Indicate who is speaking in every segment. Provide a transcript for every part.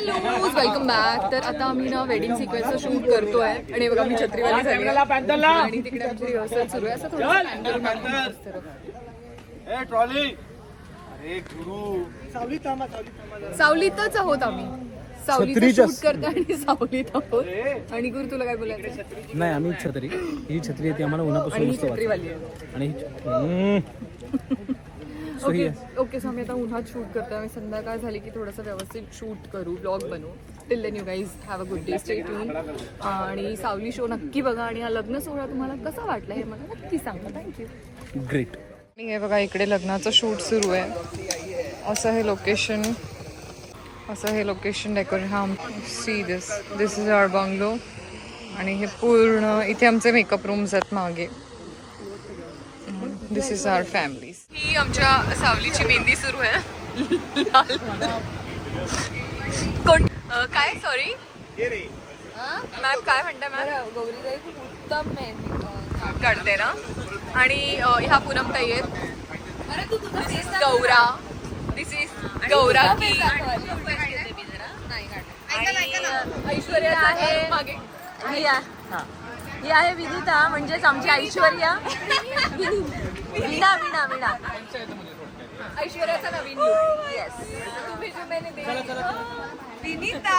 Speaker 1: Welcome back. तर आता आम्ही ना वेडिंग सिक्वेन्सचं शूट करतोय आणि बघा मी छत्रीवाली झाली आणि तिकडे आमची रिहर्सल सुरू आहे. असं सावलीतच आहोत आम्ही. सावलीचं शूट करतो आणि सावलीत आहोत. आणि गुरु तुला काय बोलायचं?
Speaker 2: नाही आम्ही छत्री ही छत्री येते आम्हाला उन्हापासून
Speaker 1: छत्रीवाली आहे
Speaker 2: आणि
Speaker 1: ओके ओके. सो आम्ही आता उन्हात शूट करतोय. आम्ही संध्याकाळ झाली की थोडंसं व्यवस्थित शूट करू, ब्लॉग बनवू. Till then you guys have a good day, stay tune. आणि सावली शो नक्की बघा आणि हा लग्न सोहळा तुम्हाला कसा वाटला हे मला नक्की सांगा. थँक्यू.
Speaker 2: ग्रेट.
Speaker 1: हे बघा इकडे लग्नाचं शूट सुरू आहे. असं हे लोकेशन डेकोरेट. हा see this is our bungalow आणि हे पूर्ण इथे आमचे मेकअप रूम्स आहेत मागे. दिस इज आवर फॅमिली. ही आमच्या सावलीची मेहंदी सुरू आहे. कोण काय सॉरी मॅम काय म्हणताय मॅम? गौरीताई खूप उत्तम मेहंदी काढते ना. आणि ह्या पूनमताई आहेत. This is Gaura. This is Gaura की ऐश्वर्या आहे मागे.
Speaker 3: ही आहे विनिता म्हणजेच आमची ऐश्वर्या. वीणा वीणा वीणा
Speaker 1: ऐश्वर्याचा नवीन विनीता.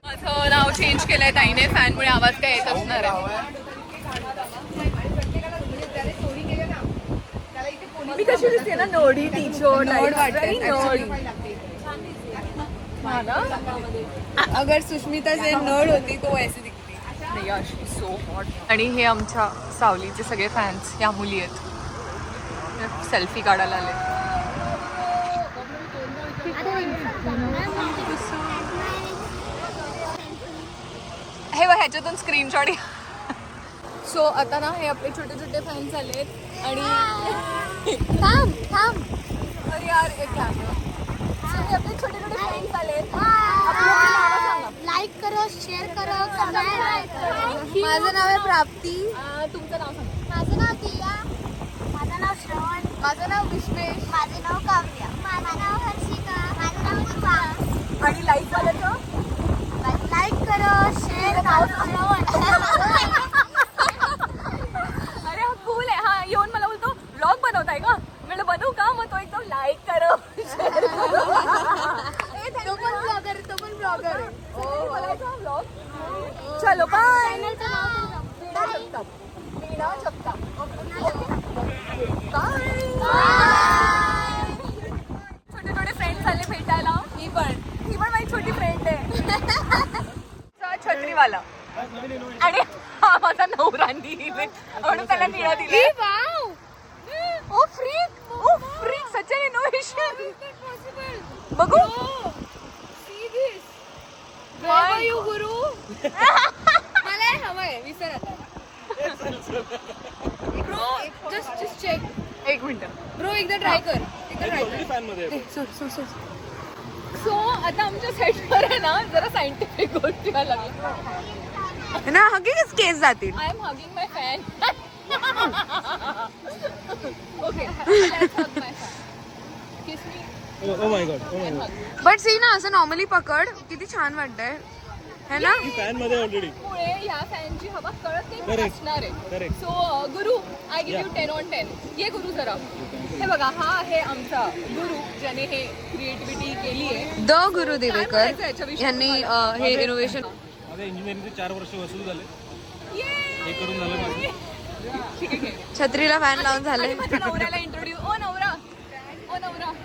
Speaker 1: माझं नाव चेंज केलंय ताईने. फॅनमुळे आवाज काय येत असणार आहे. मी कशी दिसते ना नोडी टीचर अगर सुष्मिता जे नड होती तो ऐसी दिखती. So hot. आणि हे आमच्या सावलीचे सगळे फॅन्स या मुली आहेत. सेल्फी काढायला आले. हे बघ ह्याच्यातून स्क्रीनशॉट. सो आता ना हे आपले छोटे छोटे फॅन्स आलेत आणि थांब अरे यार हे आपले छोटे छोटे फॅन्स आलेत.
Speaker 4: लाईक करो, शेअर करो, कमेंट. माझं नाव आहे प्राप्ती.
Speaker 1: तुमचं नाव सांगा.
Speaker 4: माझं नाव दिया. माझं नाव श्रवण.
Speaker 1: माझं नाव विश्वेश.
Speaker 4: माझं नाव काव्या. माझं नाव हर्षिका. माझं नाव पूर्वा.
Speaker 1: आणि लाईक करायचं.
Speaker 4: लाईक करो, शेअर करो.
Speaker 1: अरे हा कूल आहे. हा येऊन मला बोलतो ब्लॉग बनवताय का? म्हणलं बनवू का? मग तो एकदम लाईक करो, शेअर करो.
Speaker 4: तो पण ब्लॉगर आहे.
Speaker 1: ब्लॉग. चलो बाय.
Speaker 4: चॅनलचं
Speaker 1: मीना जगताप. छोटे छोटे फ्रेंड्स आले भेटायला. ही पण माझी छोटी फ्रेंड आहे. छत्रीवाला. आणि हा माझा नवरा म्हणून त्याला निळा दिली. Oh freak such an innovation. बघू गुरु. मला हवंय विसर आता. Bro just check. एक मिनिट ब्रो एकदा ट्राय कर. सो आता आमच्या सेटवर आहे ना जरा सायंटिफिक गोष्टी व्हायला लागल्या ना. हगिंग केस जातील. I am hugging my fan. Okay kiss me.
Speaker 2: Oh my god.
Speaker 1: But see ना असं नॉर्मली पकड किती छान वाटतंय है ना.
Speaker 2: फॅन मध्ये ऑलरेडी
Speaker 1: मुळे ह्या फॅनची हवा कळत नाही असणार आहे. So Guru I give you 10 on 10. ये गुरु जरा. हे बघा हा आहे आमचा गुरु ज्याने हे क्रिएटिव्हिटी केली आहे. द गुरु देवेकर यांनी हे इनोव्हेशन.
Speaker 2: माझ्या इंजिनिअरिंगचे 4 वर्ष वसूल झाले. हे करून झालं माझं.
Speaker 1: छत्रीला फॅन लावून झाले. नवऱ्याला इंट्रोड्यूस. ओ नवरा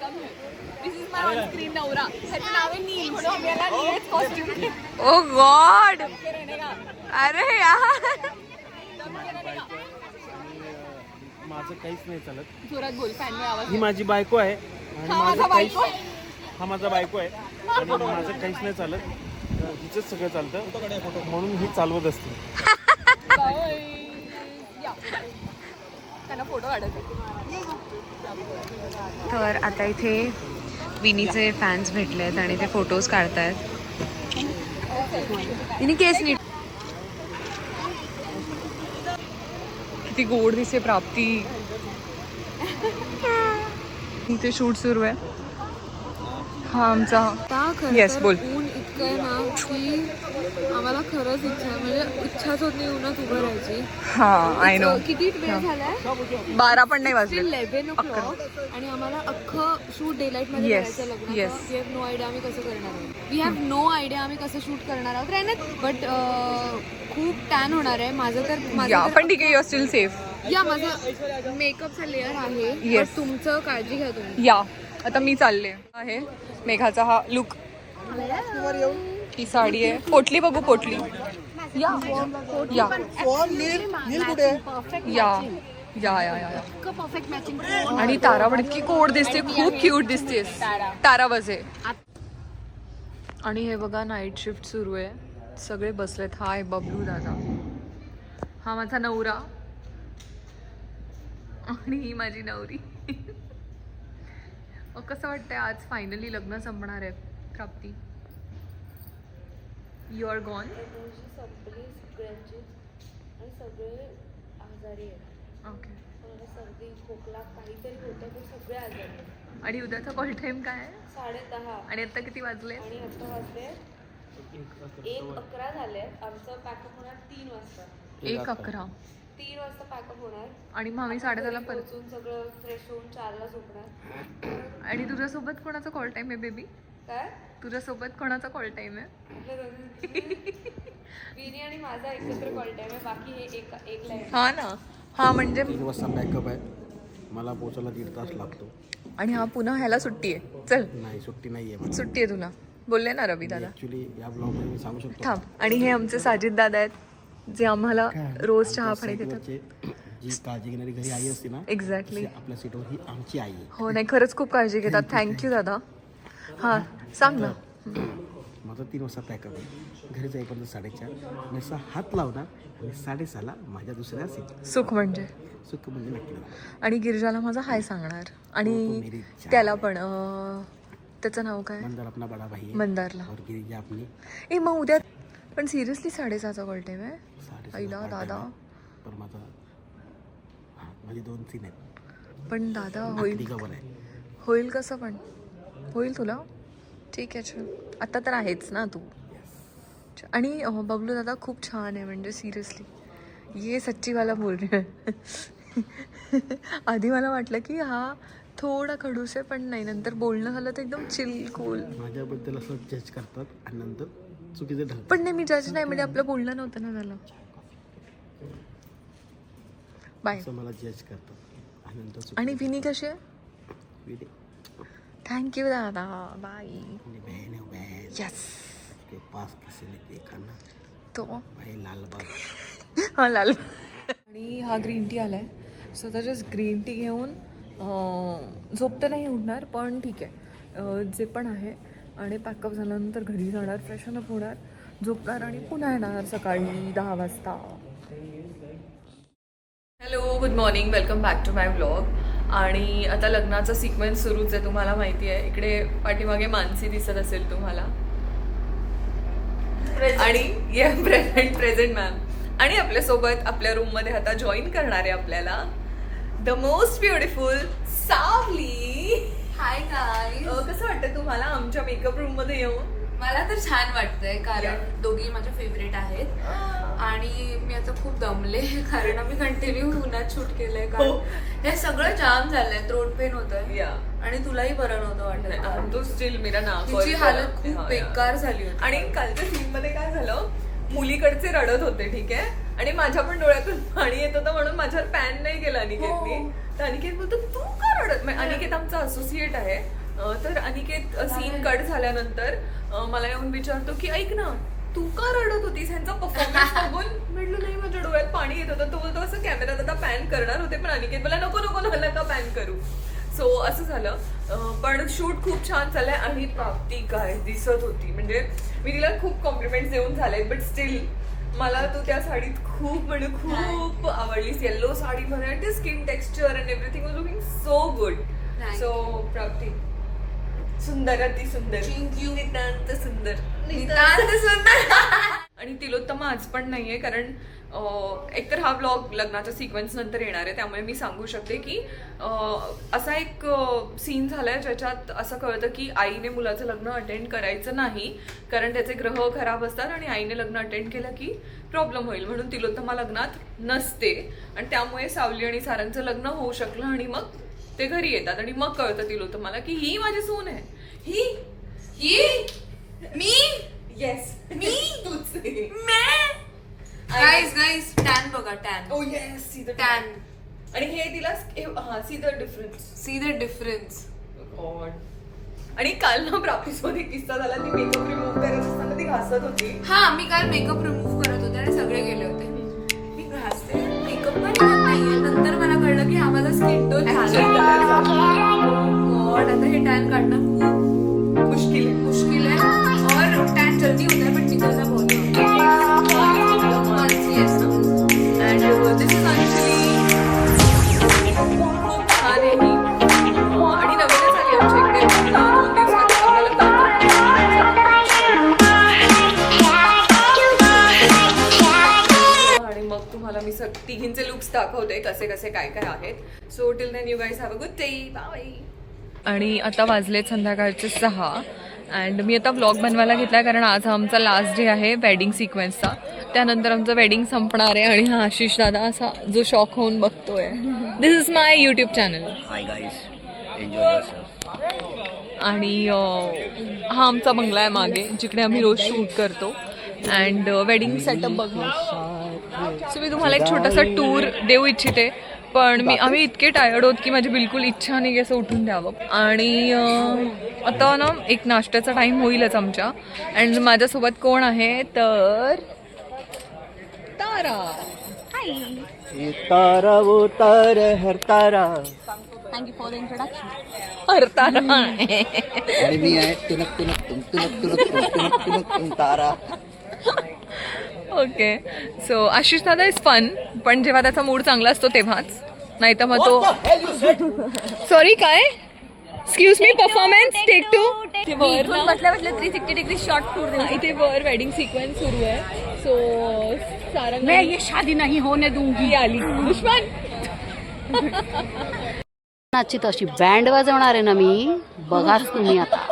Speaker 1: come here. This is my on screen नवरा. ह्याचं नाव आहे नील म्हणून आम्हाला नीलच कॉस्ट्यूम. ओ गॉड. अरे यार
Speaker 2: माझं काहीच नाही चालत.
Speaker 1: जोरात बोल. फॅनमुळे आवाज.
Speaker 2: ही माझी बायको आहे आणि
Speaker 1: हा माझा बायको आहे
Speaker 2: आणि माझं काहीच नाही चालत. हिचंच सगळं चालतं म्हणून ही चालवत असते.
Speaker 1: त्यांना फोटो काढायचे.
Speaker 3: तर आता इथे विनीचे फॅन्स भेटलेत आणि ते फोटोज काढतायत. तिने केस नीट. किती गोड दिसते प्राप्ती. इथे शूट सुरू आहे.
Speaker 1: हा आमचा येस बोल.
Speaker 3: ऊन इतकं आहे ना की आम्हाला खरंच इच्छा म्हणजे इच्छाच होत नाही उन्हात उभं राहायची.
Speaker 1: हा आय नो.
Speaker 3: किती वेळ झालाय?
Speaker 1: 12 पण नाही वाजले.
Speaker 3: 11 आणि आम्हाला अख्खं शूट डेलाईट मध्ये
Speaker 1: Yes,
Speaker 3: करायचं लग्न.
Speaker 1: yes.
Speaker 3: We have no idea आम्ही कसं करणार आहोत. वी हॅव नो आयडिया आम्ही कसं शूट करणार आहोत. बट खूप टॅन होणार आहे माझं तर.
Speaker 1: या पण ठीक आहे, यू आर स्टील सेफ.
Speaker 3: या माझं मेकअपचा लेअर आहे.
Speaker 1: Yes.
Speaker 3: but तुमचं काळजी घ्या तुम्ही.
Speaker 1: या आता मी चालले आहे. मेघाचा हा लुक, ही साडी आहे. पोटली बघू, पोटली. या या या या या या.
Speaker 3: Perfect matching.
Speaker 1: आणि तारा पण इतकी कोड दिसते, खूप क्यूट दिसतेस तारा बजे. आणि हे बघा नाईट शिफ्ट सुरू आहे, सगळे बसलेत. हाय बबलू दादा, हा माझा नवरा आणि ही माझी नवरी. कसं वाटतंय आज फायनली लग्न संपणार आहे. प्राप्ती, यू आर गॉन.
Speaker 3: सगळे आजारी आहेत.
Speaker 1: ओके.
Speaker 3: सर्दी खोकला काहीतरी होतं पण सगळे आजारी आहेत.
Speaker 1: आणि उद्याचा कॉल टाइम काय आहे?
Speaker 3: 10:30.
Speaker 1: आणि आता किती वाजले?
Speaker 3: आणि आता वाजले 1:11 झाले. आमचं पॅकअप होणार 3 वाजता.
Speaker 1: 1:11.
Speaker 3: 3 वाजता पॅकअप होणार.
Speaker 1: आणि मग आम्ही 10:30ला परत.
Speaker 3: पोहोचून सगळं फ्रेश होऊन 4ला झोपणार.
Speaker 1: आणि तुझ्यासोबत कोणाचा कॉल टाइम आहे बेबी?
Speaker 3: काय
Speaker 1: तुझ्यासोबत कोणाचा कॉल टाइम आहे?
Speaker 3: विनी आणि माझा एकत्र कॉल टाइम आहे. बाकी हे एक लाईन.
Speaker 1: हा ना. हा म्हणजे
Speaker 5: 3 वाजता बॅकअप आहे. मला पोचायला 1.5 तास लागतो.
Speaker 1: आणि हा पुन्हा ह्याला सुट्टी आहे. चल,
Speaker 5: नाही सुट्टी नाही आहे मला.
Speaker 1: सुट्टी आहे तुला, बोलले ना रवी दादा.
Speaker 5: ॲक्च्युली या ब्लॉगमध्ये मी सांगू शकतो.
Speaker 1: थांब. आणि हे आमचे साजिद दादा आहेत, जे आम्हाला रोज चहा
Speaker 5: आमच्या
Speaker 1: पाणी देतात.
Speaker 5: साईडवरचे जी काळजी घेणारी घरी आई असते ना,
Speaker 1: एक्झॅक्टली.
Speaker 5: ती आपल्या सीटवर ही आमची आई आहे.
Speaker 1: हो नाही, खरंच खूप काळजी घेतात. थँक्यू दादा. हा सांग ना.
Speaker 5: माझा 3 वाजता पॅकअप आहे. घरी जाईपर्यंत 4:30. मी 6 हात लावणार आणि 6:30ला माझ्या दुसऱ्या सीट.
Speaker 1: सुख म्हणजे.
Speaker 5: सुख म्हणजे नक्की.
Speaker 1: आणि गिरिजाला माझा हाय सांगणार.
Speaker 5: तो
Speaker 1: आणि
Speaker 5: मेरी जान.
Speaker 1: त्याला पण त्याचं नाव काय?
Speaker 5: मंदार अपना बडा भाई है.
Speaker 1: मंदारला.
Speaker 5: और गिरिजा अपनी.
Speaker 1: ए मग उद्या पण सिरियसली 6:30चा कॉल टाइम आहे?
Speaker 5: 6:30
Speaker 1: आईला
Speaker 5: चा
Speaker 1: दादा.
Speaker 5: पण माझे 2 सीन आहेत.
Speaker 1: पण दादा होईल,
Speaker 5: कवर आहे.
Speaker 1: होईल कसं पण होईल तुला. ठीक आहे चल, आता तर आहेच ना तू. आणि बबलू दादा खूप छान आहे, म्हणजे सिरियसली ये सच्चीवाला बोल रही आहे. आधी मला वाटलं की हा थोडा खडूस आहे, पण नाही, नंतर बोलणं झालं तर एकदम चिल कूल.
Speaker 5: माझ्याबद्दल असं जज करतात आणि नंतर चुकीचे ढंग.
Speaker 1: पण नाही, मी जज नाही, म्हणजे आपलं बोलणं नव्हतं ना झालं. बाय.
Speaker 5: असं मला जज करतात आणि नंतर
Speaker 1: आणि विनी कशी आहे?
Speaker 5: चुकीचे.
Speaker 1: थँक्यू दादा. बाय.
Speaker 5: मेरी बहन है बहन.
Speaker 1: यस.
Speaker 5: उसके पास किसी ने देखा ना
Speaker 1: तो
Speaker 5: भाई लालबाग.
Speaker 1: हा लाल. आणि हा ग्रीन टी आलाय. सो आता जस्ट ग्रीन टी घेऊन झोप तर नाही उठणार, पण ठीक आहे जे पण आहे. आणि पॅकअप झाल्यानंतर घरी जाणार, फ्रेशन अप होणार, झोपणार आणि पुन्हा येणार सकाळी 10 वाजता. Hello, good morning, welcome back to my vlog. आणि आता लग्नाचा सिक्वेन्स सुरूच आहे, तुम्हाला माहिती आहे. इकडे पाठीमागे मानसी दिसत असेल तुम्हाला. आणि प्रेझेंट मॅम. आणि आपल्यासोबत आपल्या रूममध्ये आता जॉईन करणार आहे आपल्याला द मोस्ट ब्युटिफुल सावली.
Speaker 3: Hi guys.
Speaker 1: कसं वाटतं तुम्हाला आमच्या मेकअप रूम मध्ये येऊन?
Speaker 3: मला तर छान वाटतंय, कारण दोघी माझ्या फेवरेट आहेत. आणि मी आता खूप दमले, कारण आम्ही कंटिन्यू उन्हात शूट केलंय. कारण हे सगळं जाम झालंय, थ्रोट पेन होतंय. आणि तुलाही बरं नव्हतं वाटत.
Speaker 1: तो स्टील मेरा नाक.
Speaker 3: तिची हालत खूप बेकार झाली होती.
Speaker 1: आणि कालच्या सीन मध्ये काय झालं, मुलीकडचे रडत होते, ठीक आहे. आणि माझ्या पण डोळ्यातून पाणी येत होतं, म्हणून माझ्यावर पॅन नाही केला अनिकेतनी. तर अनिकेत बोलतो तू का रडत. अनिकेत आमचा असोसिएट आहे. तर अनिकेत सीन कट झाल्यानंतर मला येऊन विचारतो की ऐक ना, तू का रडत होतीस. ह्यांचा परफॉर्मन्स बघून म्हटलं नाही, माझ्या डोळ्यात पाणी येत होतं. तो बोलतो असं कॅमेरात आता पॅन करणार होते, पण अनिकेत बोला नको नको नका पॅन करू. सो असं झालं. पण शूट खूप छान चाललंय. आणि प्राप्ती काय दिसत होती, म्हणजे मी तिला खूप कॉम्प्लिमेंट्स देऊन झाले, बट स्टील मला तू त्या साडीत खूप म्हणजे खूप आवडलीस. येल्लो साडी मध्ये skin texture and everything was looking so good. So प्राप्ती सुंदर, अति सुंदर, नितांत सुंदर, नितांत सुंदर. आणि तिलोत्तमा आज पण नाहीये, कारण एकतर हा ब्लॉग लग्नाच्या सिक्वेन्स नंतर येणार आहे, त्यामुळे मी सांगू शकते की असा एक सीन झालाय ज्याच्यात असं कळतं की आईने मुलाचं लग्न अटेंड करायचं नाही, कारण त्याचे ग्रह खराब असतात आणि आईने लग्न अटेंड केलं की प्रॉब्लेम होईल, म्हणून तिलोत्तमा लग्नात नसते. आणि त्यामुळे सावली आणि सारंगचं लग्न होऊ शकलं आणि मग ते घरी येतात आणि मग कळतं तिलोत्तमाला की ही माझी सून आहे. ही मी येस मी तूच
Speaker 3: गाईज टॅन बघा, tan.
Speaker 1: Oh yes see the
Speaker 3: tan.
Speaker 1: आणि हे तिला हा see the difference.
Speaker 3: See the difference.
Speaker 1: God. आणि काल ना प्रॅक्टिस मध्ये किस्सा झाला, ती मेकअप रिमूव्ह करत असताना ती घासत होती.
Speaker 3: हा, मी काल मेकअप रिमूव्ह करत होते आणि सगळे गेले होते. मी घासते, मेकअप पण करत नाहीये. नंतर मला कळलं की आम्हाला स्किन टोन गॉड, आता हे टॅन काढणं खूप मुश्किल है और टैन जल्दी होता है बट निकलना बहुत
Speaker 1: Yes. And this is actually छान आहे ही. आणि नवीनच आली आमच्या इकडे 2 दिवसात आणि मग तुम्हाला मी तिघींचे लुक्स दाखवते कसे कसे काय काय आहेत. So till then you guys have a good day. Bye. आणि आता वाजले संध्याकाळचे 6 अँड मी आता व्लॉग बनवायला घेतला कारण आज आमचा लास्ट डे आहे वेडिंग सिक्वेन्सचा. त्यानंतर आमचं वेडिंग संपणार आहे आणि हा आशिष दादा असा जो शॉक होऊन बघतोय. This is my YouTube channel.
Speaker 5: Hi guys, enjoy yourself.
Speaker 1: आणि हा आमचा बंगला आहे मागे जिकडे आम्ही रोज शूट करतो अँड वेडिंग सेटअप बघू. सो मी तुम्हाला एक छोटासा टूर देऊ इच्छिते, पण आम्ही इतके टायर्ड होत की माझी बिलकुल इच्छा नाही असं उठून द्यावं. आणि आता ना एक नाश्त्याचा टाइम होईलच आमच्या. अँड माझ्यासोबत कोण आहे तर तारा.
Speaker 5: ये तारा वो तारा हर तारा.
Speaker 4: Thank you for the introduction.
Speaker 1: अरे तारा.
Speaker 5: आणि मी आहे तुनक तुनक तुम तुनक तुनक तुम तुनक तुनक तुम तारा.
Speaker 1: ओके. सो आशिष दादा इज फन, पण जेव्हा त्याचा मूड चांगला असतो तेव्हाच, नाही तर मग तो सॉरी काय एक्सक्यूज मी परफॉर्मन्स टेक 2.
Speaker 4: बसल्या 360 डिग्री शॉर्ट टूर.
Speaker 1: इथे वर वेडिंग सिक्वेन्स सुरू आहे. सो सारंग
Speaker 4: मैं ये शादी नहीं होने दूंगी.
Speaker 1: आली दुश्मन.
Speaker 6: नाची तशी बँड वाजवणार आहे ना मी, बघाच तुम्ही आता.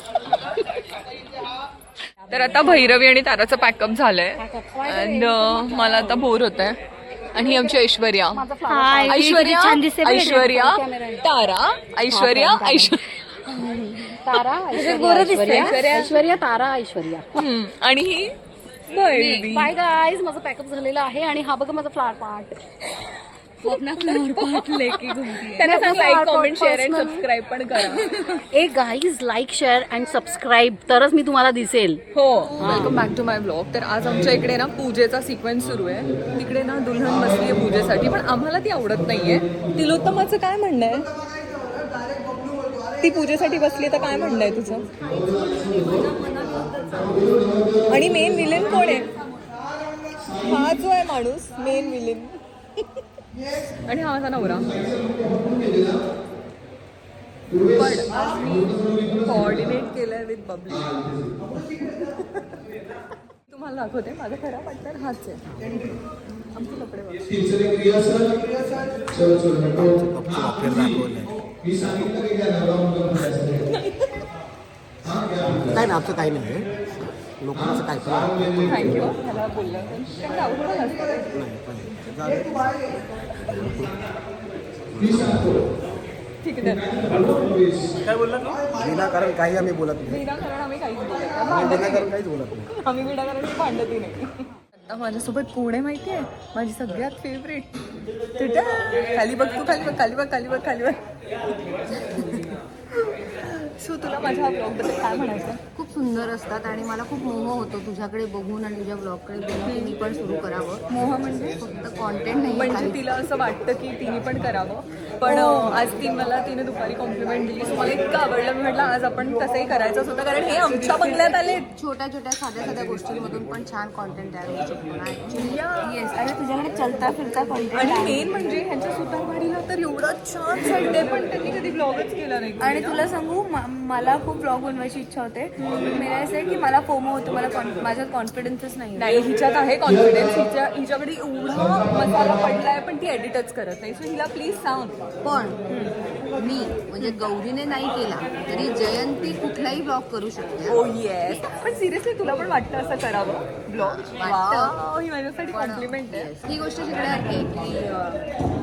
Speaker 1: तर आता भैरवी आणि ताराचं पॅकअप झालंय अँड मला आता बोर होत आहे. आणि ही आमची ऐश्वर्या. ऐश्वर्या ऐश्वर्या तारा ऐश्वर्या
Speaker 6: तारा ऐश्वर्या तारा ऐश्वर्या.
Speaker 1: आणि ही भैरवी.
Speaker 6: बाय गाईज, माझं पॅकअप झालेलं आहे आणि हा बघा माझा फ्लावर पार्ट.
Speaker 1: त्यांना सांग like comment share and subscribe पण करा.
Speaker 6: Hey guys, like share and subscribe तरच मी तुम्हाला दिसेल.
Speaker 1: हो. Welcome back to my blog. तर आज आमच्या इकडे ना पूजेचा सिक्वेन्स सुरू आहे. तिकडे ना दुल्हन बसली आहे पूजेसाठी, पण आम्हाला ती आवडत नाहीये. तिलोत्तमाचं काय म्हणणं आहे? ती पूजेसाठी बसली तर काय म्हणणं आहे तुझं? आणि मेन विलेन कोण आहे? हा जो आहे माणूस मेन विलेन. आणि हा माझा नवरा. पण आज मी कोऑर्डिनेट केलंय विथ बबली. तुम्हाला दाखवते माझा खरा पार्टनर हाच आहे. आमचे कपडे बघा.
Speaker 5: काय ना आमचं काही नाही आहे, लोकांचं काय पण.
Speaker 1: थँक्यू मला बोललं. ठीक आहे.
Speaker 5: काय बोलला विनाकारण काही आम्ही बोलत नाही.
Speaker 1: विनाकारण आम्ही काहीच बोलत नाही.
Speaker 5: विनाकारण काहीच बोलत नाही.
Speaker 1: आम्ही विनाकारण भांडतही नाही. आता माझ्यासोबत कोण आहे माहिती आहे? माझी सगळ्यात फेवरेट. खाली बघ तू, खाली बघ, खाली बघ, खाली बघ, खाली बघ. सो तुला माझ्या ब्लॉगबद्दल काय म्हणायचं?
Speaker 3: खूप सुंदर असतात आणि मला खूप मोह होतो तुझ्याकडे बघून आणि तुझ्या ब्लॉगकडे बघून की मी पण सुरू करावं.
Speaker 1: मोह म्हणजे
Speaker 3: फक्त कॉन्टेंट नाही,
Speaker 1: म्हणजे तिला असं वाटतं की तिने पण करावं. पण आज तिने दुपारी कॉम्प्लिमेंट दिली. सो मला इतकं आवडलं. मी म्हटलं आज आपण तसंही करायचंच होतं, कारण हे आमच्या बंगल्यात आले.
Speaker 3: छोट्या छोट्या साध्या साध्या गोष्टींमधून पण छान कॉन्टेंट तयार होऊ शकतो. येस, आणि तुझ्याकडे चलता फिरता कॉन्टेंट.
Speaker 1: आणि मेन म्हणजे ह्यांच्या सुतारवाडीला तर एवढं छान सेट आहे, पण त्यांनी कधी ब्लॉगच केला नाही.
Speaker 3: आणि तुला सांगू, मला खूप ब्लॉग बनवायची इच्छा होते, प्रॉब्लेम मेरा ऐसा आहे की मला फोमो होतो, मला माझ्यात कॉन्फिडन्सच नाही.
Speaker 1: नाही हिच्यात आहे कॉन्फिडन्स, हिच्याकडे एवढा मसाला पडलाय पण ती एडिटच करत नाही. सो हिला प्लीज सांग.
Speaker 7: पण मी म्हणजे गौरीने नाही केला तरी जयंती कुठलाही ब्लॉग करू शकते.
Speaker 1: ओ येस, पण सिरियसली तुला पण वाटतं असं करावं ब्लॉग?
Speaker 7: वाटतं.
Speaker 1: ही माझ्यासाठी कॉम्प्लिमेंट आहे.
Speaker 7: ही गोष्ट शिकण्यासारखी आहे की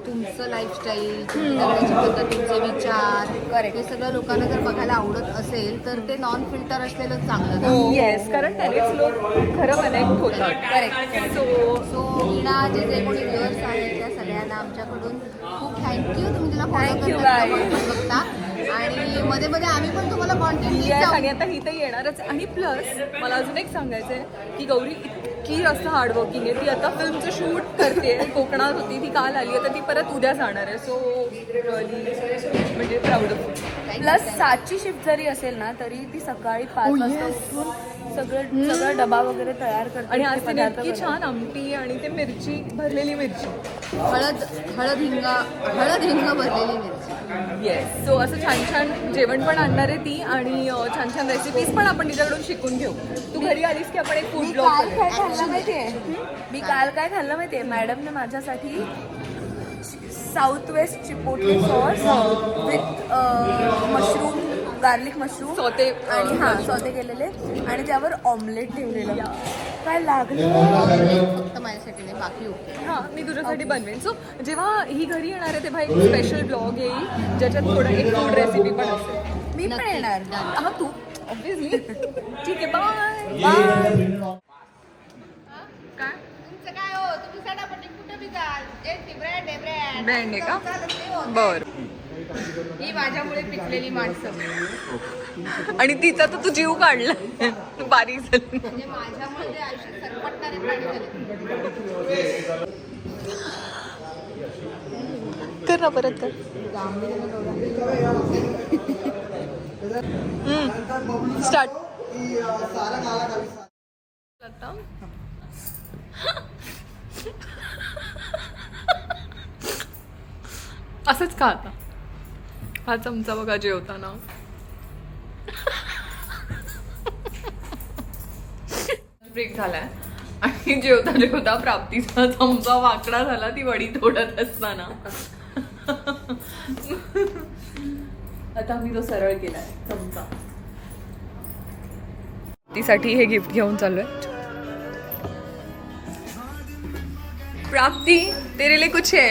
Speaker 7: तुमचं लाईफस्टाईल, तुमची जगण्याची पद्धत, तुमचे विचार, हे सगळं लोकांना जर बघायला आवडत असेल तर ते नॉन फिल्टर असलेलं चांगलं ना.
Speaker 1: येस, कारण त्यानेच लोक खरं कनेक्ट होतात.
Speaker 7: करेक्ट.
Speaker 1: सो
Speaker 7: मीना जे कोणी व्ह्युअर्स आहेत त्या सगळ्यांना आमच्याकडून खूप थँक्यू. तुम्ही तिला
Speaker 1: Thank you,
Speaker 7: फॉलो
Speaker 1: guys.
Speaker 7: बघता आणि मध्ये मध्ये आम्ही पण तुम्हाला कॉन्टेंट
Speaker 1: येस, आणि आता ही तर येणारच. आणि प्लस मला अजून एक सांगायचं आहे की गौरी इतकी जास्त हार्डवर्किंग आहे. ती आता फिल्मचं शूट करते, कोकणात होती, ती काल आली, आता ती परत उद्या जाणार आहे. सो म्हणजे प्राऊड ऑफ.
Speaker 3: प्लस 7ची शिफ्ट जरी असेल ना तरी ती सकाळी 5 वाजता उठून सगळं डबा वगैरे तयार करते.
Speaker 1: आणि आज तिने
Speaker 3: पदार्थ
Speaker 1: इतकी छान आमटी आणि ते मिरची, भरलेली मिरची.
Speaker 7: हळद हिंग भरलेली मिरची.
Speaker 1: येस, सो असं छान छान जेवण पण आणणार आहे ती आणि छान छान रेसिपीज पण आपण तिच्याकडून शिकून घेऊ. तू घरी आलीस की आपण एक फूड ब्लॉग
Speaker 3: काल काय खाल्लं माहितीये? मी काल काय खाल्लं माहितीये? मॅडमने माझ्यासाठी south west chipotle sauce with mushroom, garlic mushroom
Speaker 1: saute
Speaker 3: आणि सौते केलेले आणि त्यावर ऑमलेट ठेवलेलं. काय लागलं
Speaker 7: फक्त माझ्यासाठी नाही, बाकी ओके.
Speaker 1: हां, मी तुझ्यासाठी बनवेन. सो जेव्हा ही घरी येणार आहे तेव्हा एक स्पेशल ब्लॉग येईल ज्याच्यात थोडं एक फूड रेसिपी पण असेल.
Speaker 3: मी पण येणार.
Speaker 1: हा, तू ऑब्विसली. ठीक आहे, बाय बाय. काय
Speaker 7: तुमचं काय हो, तुम्ही सटापटी कुठं बी जाल, ब्रँड आहे ब्रँड.
Speaker 1: ब्रँड आहे का? बरं.
Speaker 7: ही माझ्यामुळे पिकलेली माणसं
Speaker 1: आणि तिचा तर तू जीव काढला, बारीक झाली.
Speaker 7: म्हणजे माझ्यामुळे ते आयुष्यात सरपटणारे प्राणी झाले.
Speaker 1: कर ना, परत कर. स्टार्ट. असंच का आता? हा चमचा बघा जेवताना. ब्रेक झालाय आणि जेवता जेवता प्राप्तीचा चमचा वाकडा झाला ती वडी तोडत असताना. आता मी तो सरळ केलाय चमचा. प्राप्तीसाठी हे गिफ्ट घेऊन चाललोय. प्राप्ती, तेरे लिए कुछ है.